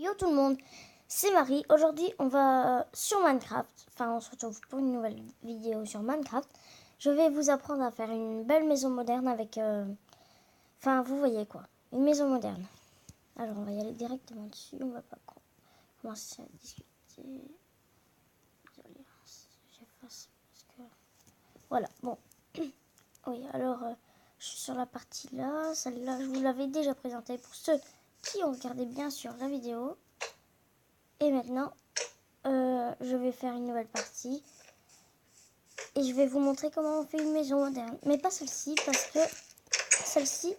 Yo tout le monde, c'est Marie. Aujourd'hui, on va sur Minecraft. Enfin, on se retrouve pour une nouvelle vidéo sur Minecraft. Je vais vous apprendre à faire une belle maison moderne avec... Enfin, vous voyez quoi. Une maison moderne. Alors, on va y aller directement dessus. On va pas commencer à discuter. Désolée, j'efface parce que... Voilà, bon. Oui, alors, je suis sur la partie là. Celle-là, je vous l'avais déjà présentée pour ceux qui ont regardé bien sûr la vidéo. Et maintenant, je vais faire une nouvelle partie. Et je vais vous montrer comment on fait une maison moderne. Mais pas celle-ci, parce que celle-ci,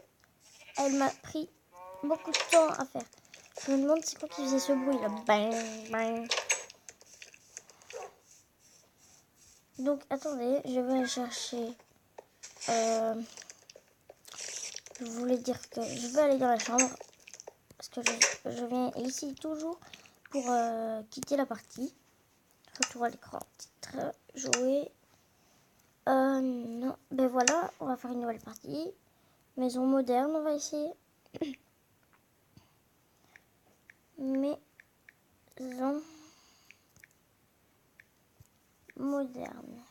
elle m'a pris beaucoup de temps à faire. Je me demande c'est quoi qui faisait ce bruit là. Bang, bang. Donc attendez, je vais aller chercher... je voulais dire que je vais aller dans la chambre. Parce que je viens ici toujours pour quitter la partie. Retour à l'écran, titre, jouer. Non, ben voilà, on va faire une nouvelle partie. Maison moderne, on va essayer. Maison moderne.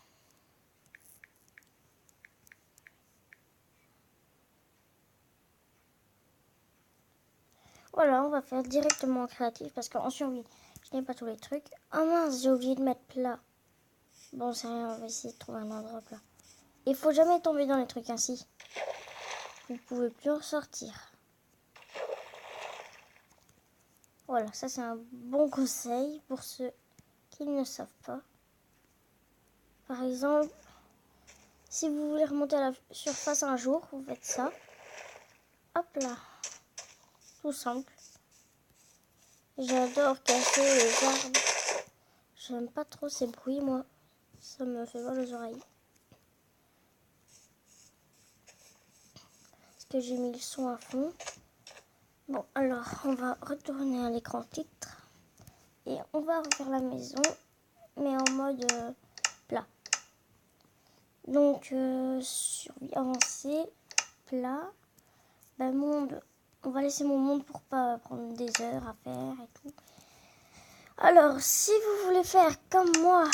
Voilà, on va faire directement en créatif parce qu'en survie, je n'ai pas tous les trucs. Ah mince, j'ai oublié de mettre plat. Bon, c'est rien, on va essayer de trouver un endroit plat. Il faut jamais tomber dans les trucs ainsi. Vous pouvez plus en sortir. Voilà, ça c'est un bon conseil pour ceux qui ne savent pas. Par exemple, si vous voulez remonter à la surface un jour, vous faites ça. Hop là. Tout simple. J'adore casser les arbres. J'aime pas trop ces bruits, moi. Ça me fait mal aux oreilles. Parce que j'ai mis le son à fond. Bon, alors, on va retourner à l'écran titre. Et on va refaire la maison, mais en mode plat. Donc, survie avancée, plat. Ben, monde. On va laisser mon monde pour pas prendre des heures à faire et tout. Alors, si vous voulez faire comme moi,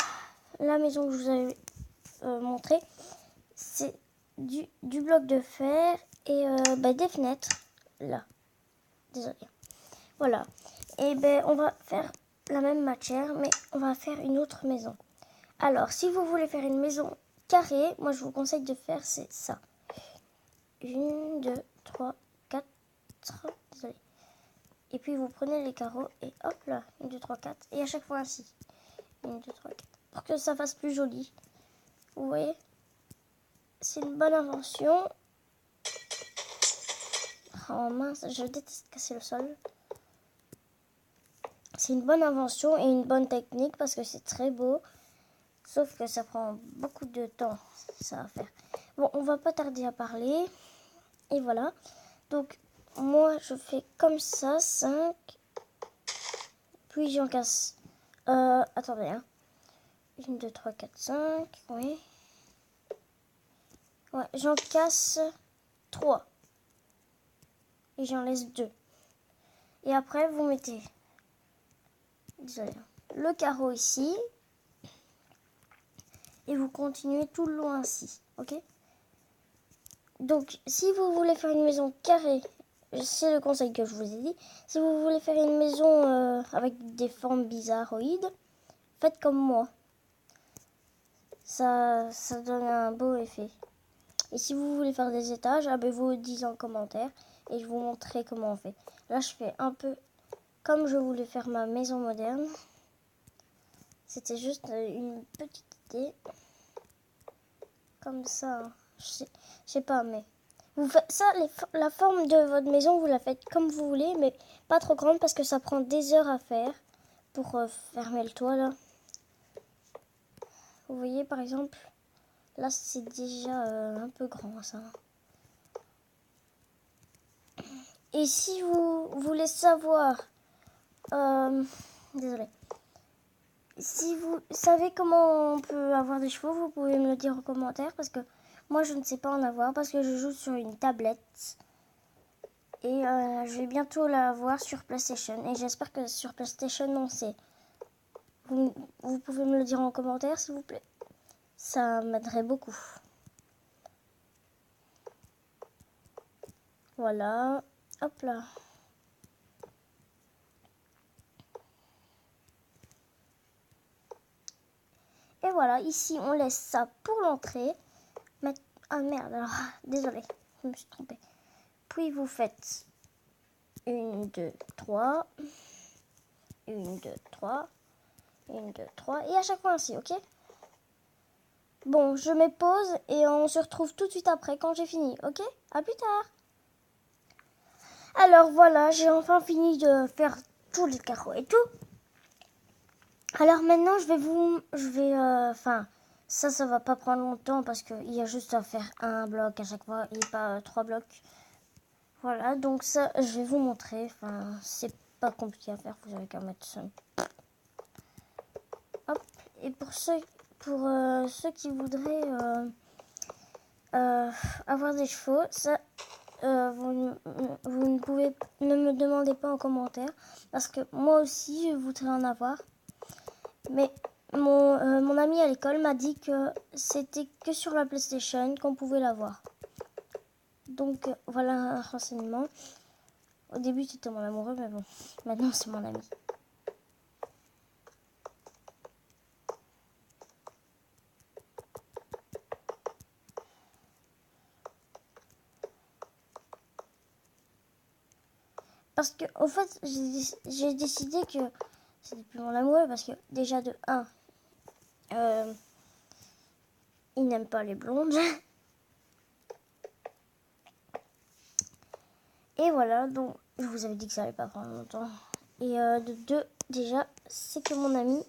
la maison que je vous avais montré, c'est du bloc de fer et des fenêtres. Là. Désolée. Voilà. Et ben on va faire la même matière, mais on va faire une autre maison. Alors, si vous voulez faire une maison carrée, moi je vous conseille de faire c'est ça. 1, 2, 3, 4. Désolée. Et puis vous prenez les carreaux et hop là, 1, 2, 3, 4. Et à chaque fois ainsi. 1, 2, 3, 4. Pour que ça fasse plus joli. Vous voyez? C'est une bonne invention. Oh mince, je déteste casser le sol. C'est une bonne invention et une bonne technique parce que c'est très beau. Sauf que ça prend beaucoup de temps, ça à faire. Bon, on va pas tarder à parler. Et voilà. Donc, moi, je fais comme ça, 5. Puis j'en casse. Attendez, hein. 1, 2, 3, 4, 5. Oui. Ouais, j'en casse 3. Et j'en laisse 2. Et après, vous mettez... Désolé. Le carreau ici. Et vous continuez tout le long ainsi. Ok? Donc, si vous voulez faire une maison carrée, c'est le conseil que je vous ai dit. Si vous voulez faire une maison avec des formes bizarroïdes, faites comme moi. Ça donne un beau effet. Et si vous voulez faire des étages, vous dites en commentaire et je vous montrerai comment on fait. Là, je fais un peu comme je voulais faire ma maison moderne. C'était juste une petite idée. Comme ça, je sais pas, mais... Vous faites ça, la forme de votre maison, vous la faites comme vous voulez, mais pas trop grande parce que ça prend des heures à faire pour fermer le toit, là. Vous voyez, par exemple, là, c'est déjà un peu grand, ça. Et si vous voulez savoir... désolé. Si vous savez comment on peut avoir des chevaux, vous pouvez me le dire en commentaire parce que moi, je ne sais pas en avoir parce que je joue sur une tablette. Et je vais bientôt la voir sur PlayStation. Et j'espère que sur PlayStation, on sait. Vous pouvez me le dire en commentaire, s'il vous plaît. Ça m'aiderait beaucoup. Voilà. Hop là. Et voilà, ici, on laisse ça pour l'entrée. Ah merde, alors, désolé, je me suis trompée. Puis vous faites 1, 2, 3. 1, 2, 3. 1, 2, 3. Et à chaque fois ainsi, ok? Bon, je mets pause et on se retrouve tout de suite après quand j'ai fini, ok? À plus tard. Alors voilà, j'ai enfin fini de faire tous les carreaux et tout. Alors maintenant, ça va pas prendre longtemps parce qu'il y a juste à faire un bloc à chaque fois et pas 3 blocs. Voilà, donc ça, je vais vous montrer. Enfin, c'est pas compliqué à faire, vous avez qu'à mettre ça. Hop, et pour ceux qui voudraient avoir des chevaux, ça, vous ne me demandez pas en commentaire parce que moi aussi, je voudrais en avoir. Mais mon ami à l'école m'a dit que c'était que sur la PlayStation qu'on pouvait l'avoir. Donc voilà un renseignement. Au début c'était mon amoureux, mais bon, maintenant c'est mon ami. Parce que au fait j'ai décidé que c'était plus mon amoureux parce que déjà de 1, il n'aime pas les blondes. Et voilà, donc je vous avais dit que ça allait pas prendre longtemps. Et de 2, déjà, c'est que mon ami,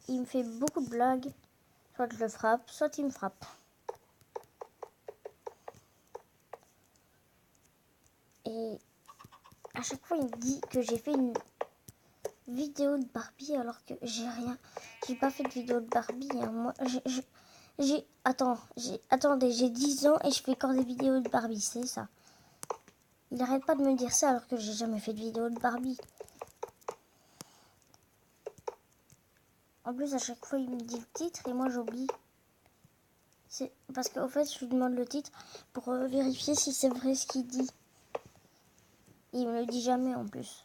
il me fait beaucoup de blagues. Soit je le frappe, soit il me frappe. Et à chaque fois, il me dit que j'ai fait une vidéo de Barbie alors que j'ai pas fait de vidéo de Barbie. Hein. Moi, attendez, j'ai 10 ans et je fais encore des vidéos de Barbie, c'est ça. Il arrête pas de me dire ça alors que j'ai jamais fait de vidéo de Barbie. En plus, à chaque fois, il me dit le titre et moi, j'oublie. C'est parce qu'au fait, je lui demande le titre pour vérifier si c'est vrai ce qu'il dit. Et il me le dit jamais en plus.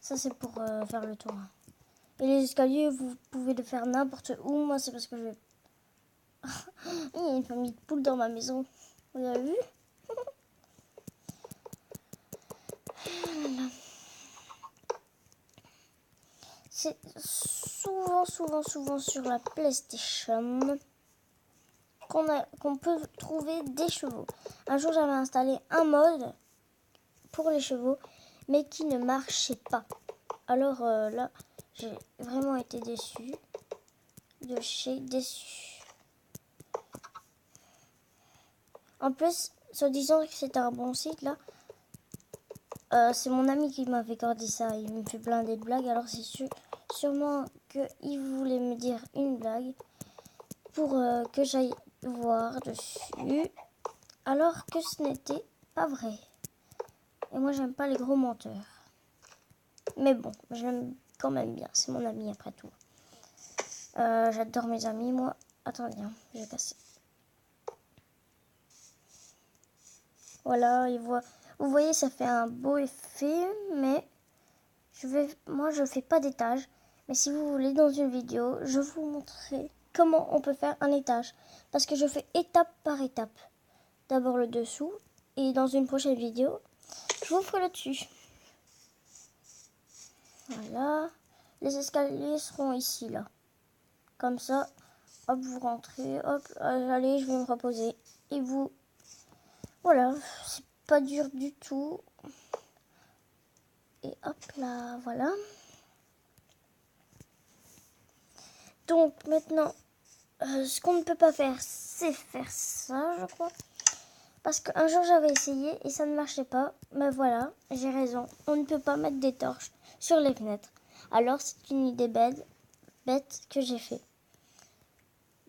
Ça, c'est pour faire le tour. Et les escaliers, vous pouvez le faire n'importe où. Moi, c'est parce que je... Il y a une famille de poules dans ma maison. Vous avez vu? C'est souvent sur la PlayStation qu'on peut trouver des chevaux. Un jour, j'avais installé un mode pour les chevaux, mais qui ne marchait pas. Alors là, j'ai vraiment été déçue. De chez déçu. En plus, soi-disant que c'était un bon site là, c'est mon ami qui m'avait dit ça. Il me fait plein de blagues, alors c'est sûrement qu'il voulait me dire une blague pour que j'aille voir dessus, alors que ce n'était pas vrai. Et moi, j'aime pas les gros menteurs. Mais bon, je l'aime quand même bien. C'est mon ami après tout. J'adore mes amis, moi. Attendez, hein, je vais casser. Voilà, vous voyez, ça fait un beau effet, mais moi, je fais pas d'étage. Mais si vous voulez, dans une vidéo, je vous montrerai comment on peut faire un étage. Parce que je fais étape par étape. D'abord le dessous, et dans une prochaine vidéo, je vous ferai le dessus. Voilà, les escaliers seront ici, là. Comme ça, hop, vous rentrez, hop, allez, je vais me reposer. Et vous, voilà, c'est pas dur du tout. Et hop là, voilà. Donc maintenant, ce qu'on ne peut pas faire, c'est faire ça, je crois. Parce qu'un jour, j'avais essayé et ça ne marchait pas. Mais voilà, j'ai raison. On ne peut pas mettre des torches sur les fenêtres. Alors, c'est une idée bête que j'ai fait.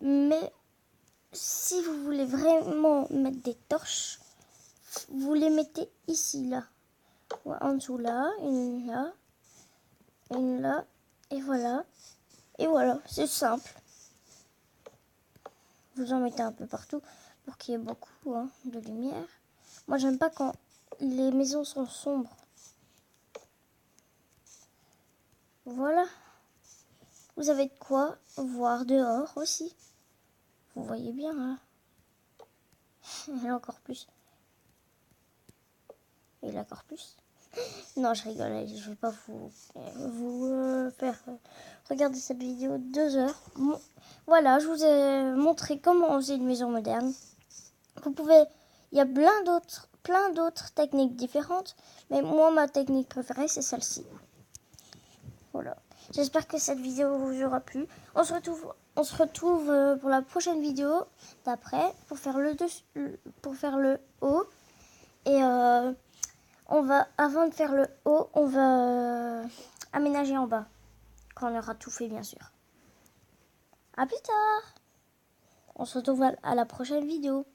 Mais si vous voulez vraiment mettre des torches, vous les mettez ici, là. Ouais, en dessous, là, une là, et voilà. Et voilà, c'est simple. Vous en mettez un peu partout pour qu'il y ait beaucoup de lumière. Moi, j'aime pas quand les maisons sont sombres. Voilà. Vous avez de quoi voir dehors aussi. Vous voyez bien, là. Et encore plus. Et là, encore plus. Non, je rigole. Allez, je vais pas vous faire regarder cette vidéo 2 heures. Bon, voilà, je vous ai montré comment on faisait une maison moderne. Vous pouvez... Il y a plein d'autres techniques différentes. Mais moi, ma technique préférée, c'est celle-ci. Voilà. J'espère que cette vidéo vous aura plu. On se retrouve pour la prochaine vidéo d'après pour faire le haut. Et avant de faire le haut, on va aménager en bas. Quand on aura tout fait, bien sûr. À plus tard. On se retrouve à la prochaine vidéo.